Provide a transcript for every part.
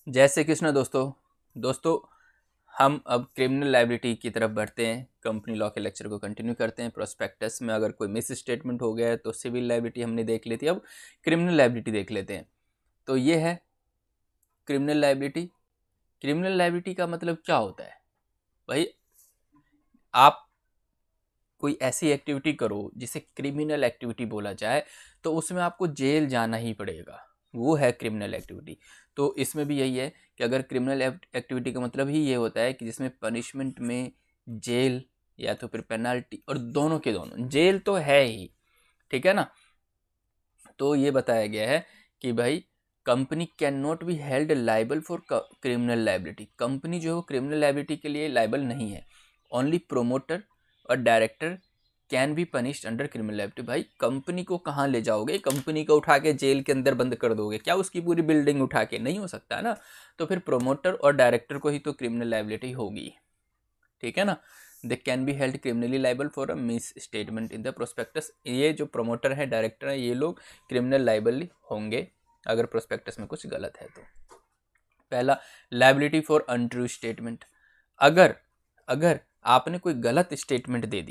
जय श्री कृष्ण दोस्तों हम अब क्रिमिनल लायबिलिटी की तरफ बढ़ते हैं। कंपनी लॉ के लेक्चर को कंटिन्यू करते हैं। प्रोस्पेक्टस में अगर कोई मिस स्टेटमेंट हो गया है तो सिविल लायबिलिटी हमने देख ली थी, अब क्रिमिनल लायबिलिटी देख लेते हैं। तो ये है क्रिमिनल लायबिलिटी। क्रिमिनल लायबिलिटी का मतलब क्या होता है भाई? आप कोई ऐसी एक्टिविटी करो जिसे क्रिमिनल एक्टिविटी बोला जाए तो उसमें आपको जेल जाना ही पड़ेगा, वो है क्रिमिनल एक्टिविटी। तो इसमें भी यही है कि अगर क्रिमिनल एक्टिविटी का मतलब ही ये होता है कि जिसमें पनिशमेंट में जेल या तो फिर पेनल्टी, और दोनों के दोनों, जेल तो है ही, ठीक है ना। तो ये बताया गया है कि भाई company can not be held liable for criminal liability. Company जो है वो क्रिमिनल लाइबिलिटी के लिए लाइबल नहीं है। ओनली प्रोमोटर और director can be punished under criminal liability. भाई कंपनी को कहाँ ले जाओगे? कंपनी को उठा के जेल के अंदर बंद कर दोगे क्या? उसकी पूरी बिल्डिंग उठा के नहीं हो सकता ना। तो फिर प्रोमोटर और डायरेक्टर को ही तो क्रिमिनल लाइबिलिटी होगी, ठीक है ना। They can be held criminally liable for a miss statement in the prospectus. ये जो प्रोमोटर है, डायरेक्टर है, ये लोग क्रिमिनल लाइबल होंगे अगर प्रोस्पेक्टस में कुछ गलत है तो। पहला, लाइबिलिटी फॉर अनट्रू स्टेटमेंट। अगर अगर आपने कोई गलत स्टेटमेंट दे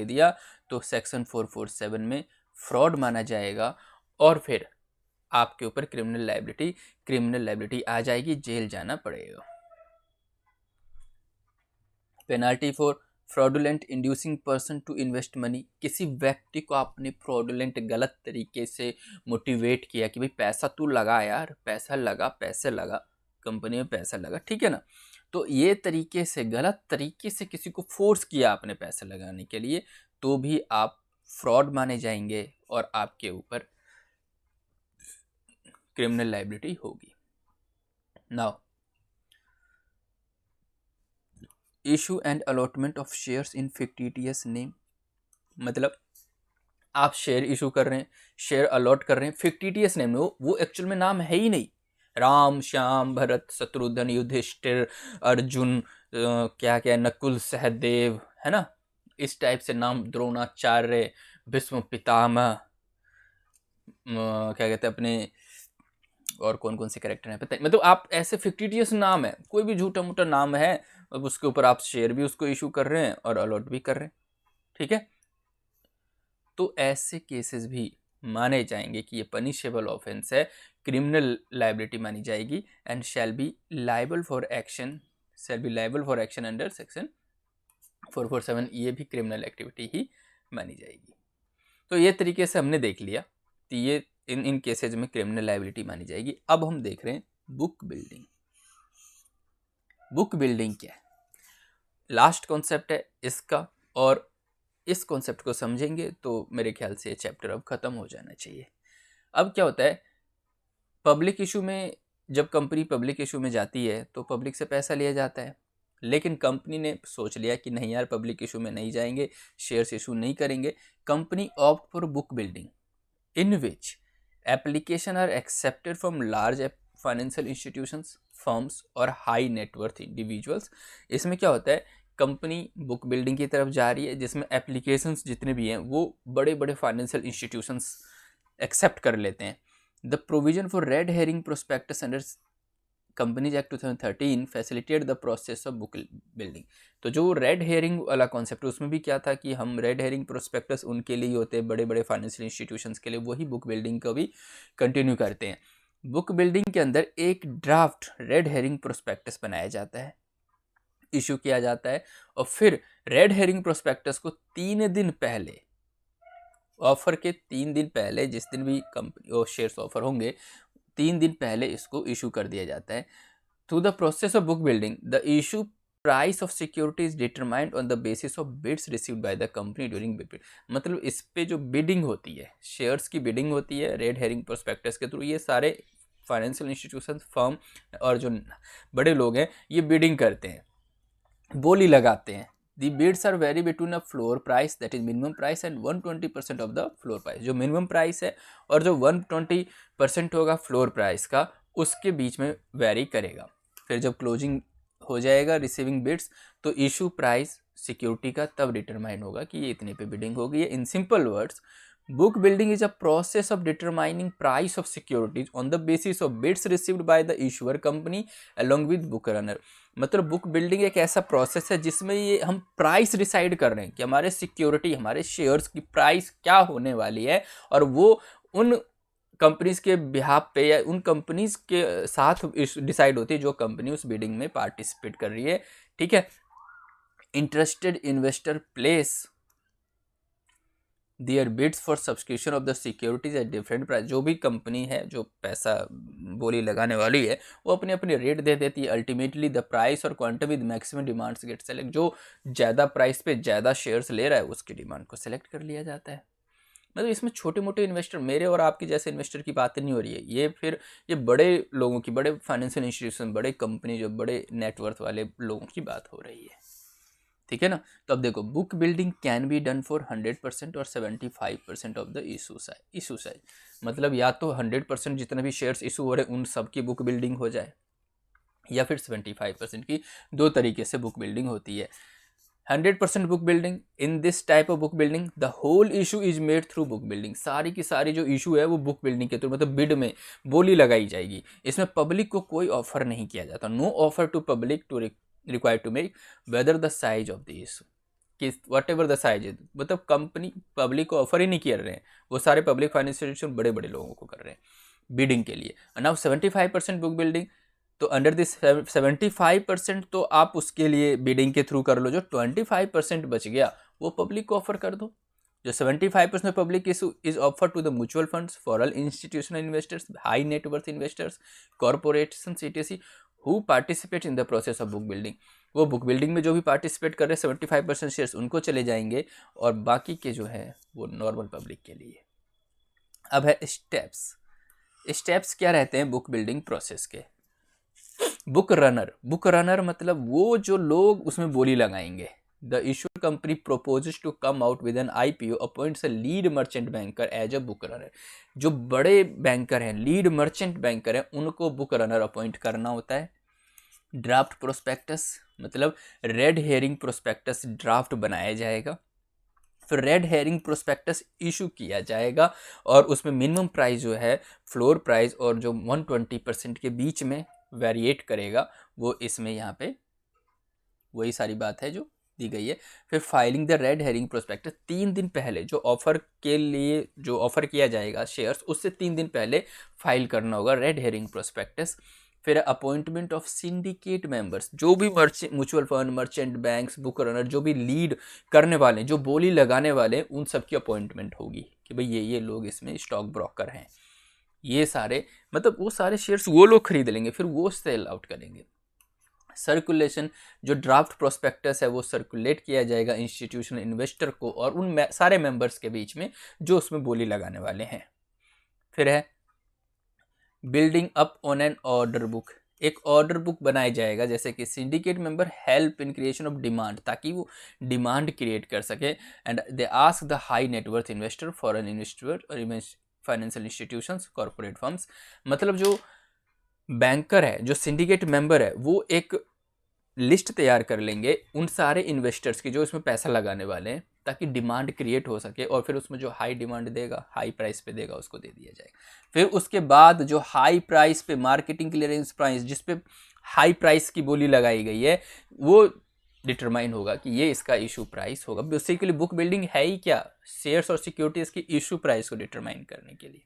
दिया तो सेक्शन 447 में फ्रॉड माना जाएगा और फिर आपके ऊपर क्रिमिनल लाइबिलिटी आ जाएगी, जेल जाना पड़ेगा। Penalty for fraudulent inducing person to invest money. किसी व्यक्ति को आपने फ्रॉडुलेंट, गलत तरीके से मोटिवेट किया कि भाई पैसा तू लगा यार, पैसे लगा कंपनी में, पैसा लगा, ठीक है ना। तो ये तरीके से, गलत तरीके से किसी को फोर्स किया आपने पैसे लगाने के लिए, तो भी आप फ्रॉड माने जाएंगे और आपके ऊपर क्रिमिनल लाइबिलिटी होगी। Now, issue and allotment of shares in fictitious name. मतलब आप शेयर इशू कर रहे हैं, शेयर अलॉट कर रहे हैं फिक्टिटियस नेम में, वो एक्चुअल में नाम है ही नहीं। राम, श्याम, भरत, शत्रुघ्न, युधिष्ठिर, अर्जुन, क्या क्या, नकुल, सहदेव, है ना, इस टाइप से नाम, द्रोणाचार्य, भीष्म पितामह, क्या कहते हैं अपने, और कौन कौन से कैरेक्टर हैं पता है। मतलब आप ऐसे फिक्टिटियस नाम है, कोई भी झूठा मोटा नाम है, अब उसके ऊपर आप शेयर भी उसको इशू कर रहे हैं और अलॉट भी कर रहे हैं, ठीक है। तो ऐसे केसेस भी माने जाएंगे कि ये पनिशेबल ऑफेंस है, क्रिमिनल लाइबिलिटी मानी जाएगी, and shall be liable for action under section 447। ये भी क्रिमिनल एक्टिविटी ही मानी जाएगी। तो ये तरीके से हमने देख लिया, तो ये इन केसेज में क्रिमिनल लाइबिलिटी मानी जाएगी। अब हम देख रहे हैं बुक बिल्डिंग। बुक बिल्डिंग क्या है? लास्ट कॉन्सेप्ट है इसका, और इस कॉन्सेप्ट को समझेंगे तो मेरे ख्याल से ये चैप्टर अब खत्म हो जाना चाहिए। अब क्या होता है, पब्लिक इशू में, जब कंपनी पब्लिक इशू में जाती है तो पब्लिक से पैसा लिया जाता है, लेकिन कंपनी ने सोच लिया कि नहीं यार, पब्लिक इशू में नहीं जाएंगे, शेयर्स इशू नहीं करेंगे। Company opt for book building in which application are accepted from large financial institutions, firms और हाई नेटवर्थ इंडिविजुअल्स। इसमें क्या होता है, कंपनी बुक बिल्डिंग की तरफ जा रही है जिसमें एप्लीकेशंस जितने भी हैं वो बड़े बड़े फाइनेंशियल इंस्टीट्यूशंस एक्सेप्ट कर लेते हैं। The provision for red herring prospectus under companies act 2013 facilitate the process of book building. तो जो रेड हेयरिंग वाला कॉन्सेप्ट, उसमें भी क्या था कि हम रेड हेयरिंग प्रोस्पेक्टस उनके लिए होते हैं, बड़े बड़े फाइनेंशियल इंस्टीट्यूशंस के लिए, वही बुक बिल्डिंग को भी कंटिन्यू करते हैं। बुक बिल्डिंग के अंदर एक ड्राफ्ट रेड हेयरिंग प्रोस्पेक्टस बनाया जाता है, इशू किया जाता है, और फिर रेड हेयरिंग प्रोस्पेक्टस को 3 दिन पहले, ऑफर के 3 दिन पहले, जिस दिन भी कंपनी और शेयर्स ऑफर होंगे, 3 दिन पहले इसको इशू कर दिया जाता है। Through the process of book building the issue price of security is determined on the basis of bids received by the company during bid. मतलब इस पे जो बिडिंग होती है, शेयर्स की बिडिंग होती है रेड हेरिंग प्रोस्पेक्टस के थ्रू, ये सारे फाइनेंशियल इंस्टीट्यूशन, फर्म और जो बड़े लोग हैं ये बिडिंग करते हैं, बोली लगाते हैं। The bids are vary between a floor price that is minimum price and 120% of the floor price. जो मिनिमम प्राइस है और जो 120% होगा फ्लोर प्राइस का, उसके बीच में वेरी करेगा। फिर जब क्लोजिंग हो जाएगा रिसीविंग बिड्स, तो इशू प्राइस सिक्योरिटी का तब डिटरमाइन होगा कि ये इतने पे बिडिंग होगी। In simple words, Book building is a process of determining price of securities on the basis of bids received by the issuer company along with book runner. मतलब book building एक ऐसा process है जिसमें ये हम price decide कर रहे हैं कि हमारे सिक्योरिटी, हमारे शेयर्स की प्राइस क्या होने वाली है, और वो उन कंपनीज के बिहाफ पे या उन कंपनीज के साथ डिसाइड होती है जो कंपनी उस बिडिंग में पार्टिसिपेट कर रही है। ठीक है। Interested investor place their bids for subscription of the securities at different price. जो भी कंपनी है जो पैसा बोली लगाने वाली है वो अपने अपने रेट दे देती है। अल्टीमेटली द प्राइस और quantum with maximum demands gate select. जो ज़्यादा प्राइस पे ज़्यादा शेयर्स ले रहा है उसकी डिमांड को सेलेक्ट कर लिया जाता है। मतलब इसमें छोटे मोटे इन्वेस्टर, मेरे और आपके जैसे इन्वेस्टर की बात नहीं हो रही है, ये बड़े लोगों की, बड़े फाइनेंशियल इंस्टीट्यूशन, बड़े कंपनी, जो बड़े नेटवर्थ वाले लोगों की बात हो रही है। ठीक है ना। तो अब देखो, book building can be done for 100% और 75% ऑफ द इशू साइज। मतलब या तो 100% जितने भी शेयर्स इशू हो रहे हैं उन सब की बुक बिल्डिंग हो जाए, या फिर 75% की। दो तरीके से बुक बिल्डिंग होती है। 100% book building, in this type of book building the whole issue is made through book building. सारी की सारी जो इशू है वो बुक बिल्डिंग के थ्रू, मतलब बिड में बोली लगाई जाएगी। इसमें पब्लिक को कोई ऑफर नहीं किया जाता। No offer to public to required to make whether the size of the issue, कि वट एवर द साइज है। मतलब कंपनी पब्लिक को ऑफर ही नहीं कर रहे हैं, वो सारे पब्लिक फाइनेंशियल इंस्टीट्यूशन बड़े बड़े लोगों को कर रहे हैं बिडिंग के लिए। नाउ 75% बुक बिल्डिंग, तो अंडर दिस 75% तो आप उसके लिए बिडिंग के थ्रू कर लो। जो 25% बच गया वो पब्लिक को ऑफर कर दो। जो 75% public is offer to the mutual funds, foreign institutional investors, high net worth investors, corporation, CTC who participate in the process of book building. वो बुक बिल्डिंग में जो भी पार्टिसिपेट कर रहे हैं 75% शेयर्स उनको चले जाएंगे, और बाकी के जो है वो नॉर्मल पब्लिक के लिए। अब है स्टेप्स क्या रहते हैं बुक बिल्डिंग प्रोसेस के। बुक रनर मतलब वो जो लोग उसमें बोली लगाएंगे। The issuer company proposes to come out with an IPO, appoints a lead merchant banker as a book runner. जो बड़े बैंकर हैं, लीड मर्चेंट बैंकर हैं, उनको बुक रनर अपॉइंट करना होता है। ड्राफ्ट प्रोस्पेक्टस, मतलब रेड हेरिंग प्रोस्पेक्टस ड्राफ्ट बनाया जाएगा। फिर रेड हेरिंग प्रोस्पेक्टस इशू किया जाएगा, और उसमें मिनिमम प्राइस जो है, फ्लोर प्राइस और जो 120% के बीच में वेरिएट करेगा, वो इसमें यहाँ पे वही सारी बात है जो दी गई है। फिर filing the red herring prospectus, 3 दिन पहले जो ऑफर के लिए जो ऑफर किया जाएगा शेयर्स, उससे 3 दिन पहले फाइल करना होगा रेड हेरिंग प्रोस्पेक्टस। फिर अपॉइंटमेंट ऑफ सिंडिकेट मेंबर्स, जो भी mutual fund, merchant banks, book runner, जो भी लीड करने वाले, जो बोली लगाने वाले, उन सब की अपॉइंटमेंट होगी कि भाई ये लोग इसमें स्टॉक ब्रोकर हैं। ये सारे, मतलब वो सारे शेयर्स वो लोग खरीद लेंगे, फिर वो सेल आउट करेंगे। सर्कुलेशन, जो ड्राफ्ट प्रोस्पेक्टस है वो सर्कुलेट किया जाएगा इंस्टीट्यूशनल इन्वेस्टर को और उन सारे मेंबर्स के बीच में जो उसमें बोली लगाने वाले हैं। फिर है building up on an order book, एक ऑर्डर बुक बनाया जाएगा, जैसे कि syndicate member help in creation of demand, ताकि वो डिमांड क्रिएट कर सके। And they ask the high net worth investor, foreign investor और फाइनेंशियल इंस्टीट्यूशंस, कॉर्पोरेट फर्म्स। मतलब जो बैंकर है, जो सिंडिकेट मेंबर है, वो एक लिस्ट तैयार कर लेंगे उन सारे इन्वेस्टर्स की जो इसमें पैसा लगाने वाले हैं, ताकि डिमांड क्रिएट हो सके, और फिर उसमें जो हाई डिमांड देगा, हाई प्राइस पे देगा, उसको दे दिया जाएगा। फिर उसके बाद जो हाई प्राइस पे, मार्केटिंग क्लियरेंस प्राइस, जिस पे हाई प्राइस की बोली लगाई गई है, वो डिटरमाइन होगा कि ये इसका इशू प्राइस होगा। बेसिकली बुक बिल्डिंग है ही क्या, शेयर्स और सिक्योरिटीज की इशू प्राइस को डिटरमाइन करने के लिए।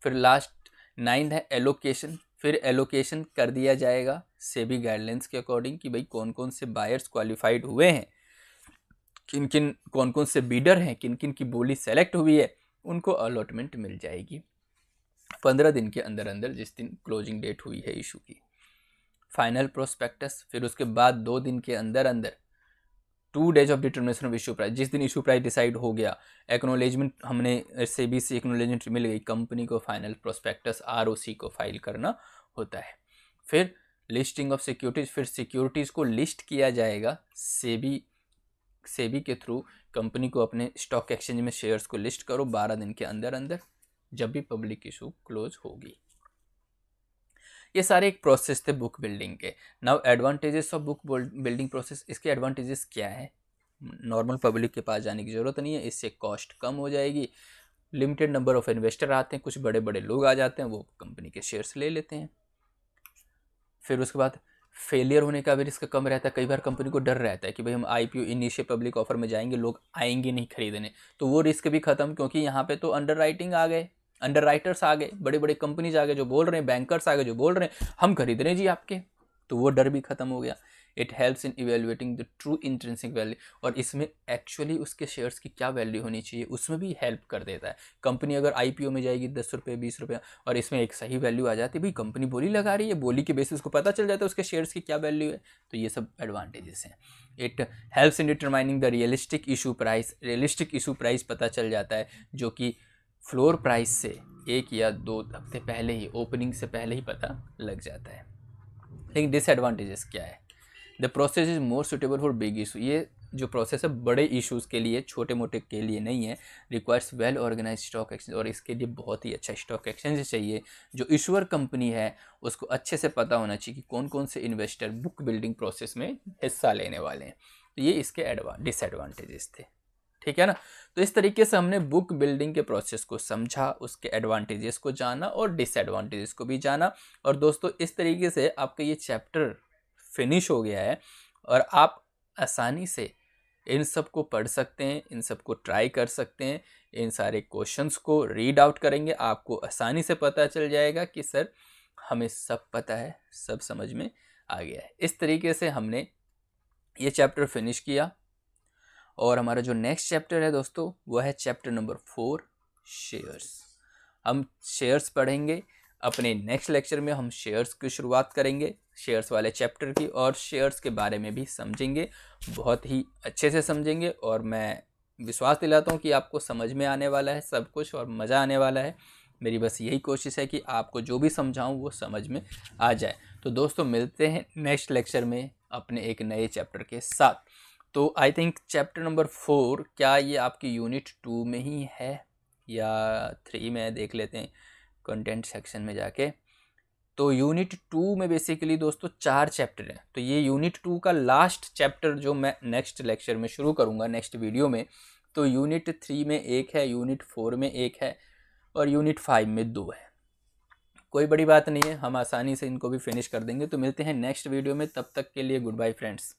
फिर लास्ट 9 है एलोकेशन। फिर एलोकेशन कर दिया जाएगा सेबी गाइडलाइंस के अकॉर्डिंग कि भाई कौन कौन से बायर्स क्वालिफाइड हुए हैं, किन किन, कौन कौन से बीडर हैं, किन किन की बोली सेलेक्ट हुई है, उनको अलॉटमेंट मिल जाएगी 15 दिन के अंदर अंदर, जिस दिन क्लोजिंग डेट हुई है इशू की। फाइनल प्रोस्पेक्टस, फिर उसके बाद 2 दिन के अंदर अंदर 2 days of determination of issue price, जिस दिन इशू प्राइस डिसाइड हो गया, एक्नोलेजमेंट हमने सेबी से एक्नोलेजमेंट मिल गई, कंपनी को फाइनल प्रोस्पेक्टस आरओसी को फाइल करना होता है। फिर लिस्टिंग ऑफ सिक्योरिटीज, फिर सिक्योरिटीज़ को लिस्ट किया जाएगा सेबी के थ्रू। कंपनी को अपने स्टॉक एक्सचेंज में शेयर्स को लिस्ट करो 12 दिन के अंदर अंदर, जब भी पब्लिक इशू क्लोज होगी। ये सारे एक प्रोसेस थे बुक बिल्डिंग के। Now advantages of book building process, इसके एडवांटेजेस क्या है, नॉर्मल पब्लिक के पास जाने की ज़रूरत नहीं है, इससे कॉस्ट कम हो जाएगी। लिमिटेड नंबर ऑफ इन्वेस्टर आते हैं, कुछ बड़े बड़े लोग आ जाते हैं, वो कंपनी के शेयर्स ले लेते हैं। फिर उसके बाद फेलियर होने का भी रिस्क कम रहता है। कई बार कंपनी को डर रहता है कि भाई हम आईपीओ इनिशियल पब्लिक ऑफर में जाएंगे, लोग आएंगे नहीं खरीदने, तो वो रिस्क भी खत्म, क्योंकि यहाँ पे तो अंडर राइटिंग आ गए, अंडर राइटर्स आ गए, बड़े बड़े कंपनीज आ गए जो बोल रहे हैं, बैंकर्स आ गए जो बोल रहे हैं हम खरीद रहे हैं जी आपके, तो वो डर भी खत्म हो गया। It helps in evaluating the true intrinsic value, और इसमें एक्चुअली उसके शेयर्स की क्या वैल्यू होनी चाहिए उसमें भी हेल्प कर देता है। कंपनी अगर आईपीओ में जाएगी 10 रुपये 20 रुपये, और इसमें एक सही वैल्यू आ जाती है, भाई कंपनी बोली लगा रही है, बोली के बेसिस को पता चल जाता है उसके शेयर्स की क्या वैल्यू है, तो ये सब एडवांटेजेस हैं। It helps in determining the realistic issue price, realistic issue price पता चल जाता है, जो कि फ्लोर प्राइस से 1 या 2 हफ्ते पहले ही, ओपनिंग से पहले ही पता लग जाता है। लेकिन डिसएडवांटेजेस क्या है? The process is more suitable for big issue, ये जो प्रोसेस है बड़े इश्यूज़ के लिए, छोटे मोटे के लिए नहीं है। Requires well organize stock exchange, और इसके लिए बहुत ही अच्छा स्टॉक एक्सचेंज चाहिए। जो इशूअर कंपनी है उसको अच्छे से पता होना चाहिए कि कौन कौन से इन्वेस्टर बुक बिल्डिंग प्रोसेस में हिस्सा लेने वाले हैं। तो ये इसके डिसएडवांटेजेस थे, ठीक है ना। तो इस तरीके से हमने बुक बिल्डिंग के प्रोसेस को समझा, उसके एडवांटेजेस को जाना और डिसएडवांटेजेस को भी जाना। और दोस्तों इस तरीके से आपका ये चैप्टर फिनिश हो गया है, और आप आसानी से इन सब को पढ़ सकते हैं, इन सब को ट्राई कर सकते हैं। इन सारे क्वेश्चंस को रीड आउट करेंगे, आपको आसानी से पता चल जाएगा कि सर हमें सब पता है, सब समझ में आ गया है। इस तरीके से हमने ये चैप्टर फिनिश किया। और हमारा जो नेक्स्ट चैप्टर है दोस्तों वो है चैप्टर नंबर 4, शेयर्स। हम शेयर्स पढ़ेंगे अपने नेक्स्ट लेक्चर में। हम शेयर्स की शुरुआत करेंगे, शेयर्स वाले चैप्टर की, और शेयर्स के बारे में भी समझेंगे, बहुत ही अच्छे से समझेंगे। और मैं विश्वास दिलाता हूँ कि आपको समझ में आने वाला है सब कुछ, और मज़ा आने वाला है। मेरी बस यही कोशिश है कि आपको जो भी समझाऊँ वो समझ में आ जाए। तो दोस्तों मिलते हैं नेक्स्ट लेक्चर में अपने एक नए चैप्टर के साथ। तो आई थिंक चैप्टर नंबर 4, क्या ये आपकी यूनिट 2 में ही है या 3 में, देख लेते हैं कंटेंट सेक्शन में जाके। तो यूनिट 2 में बेसिकली दोस्तों 4 चैप्टर हैं। तो ये यूनिट 2 का लास्ट चैप्टर जो मैं नेक्स्ट लेक्चर में शुरू करूँगा, नेक्स्ट वीडियो में। तो यूनिट 3 में 1 है, यूनिट 4 में 1 है, और यूनिट 5 में 2 है। कोई बड़ी बात नहीं है, हम आसानी से इनको भी फिनिश कर देंगे। तो मिलते हैं नेक्स्ट वीडियो में, तब तक के लिए गुड बाय फ्रेंड्स।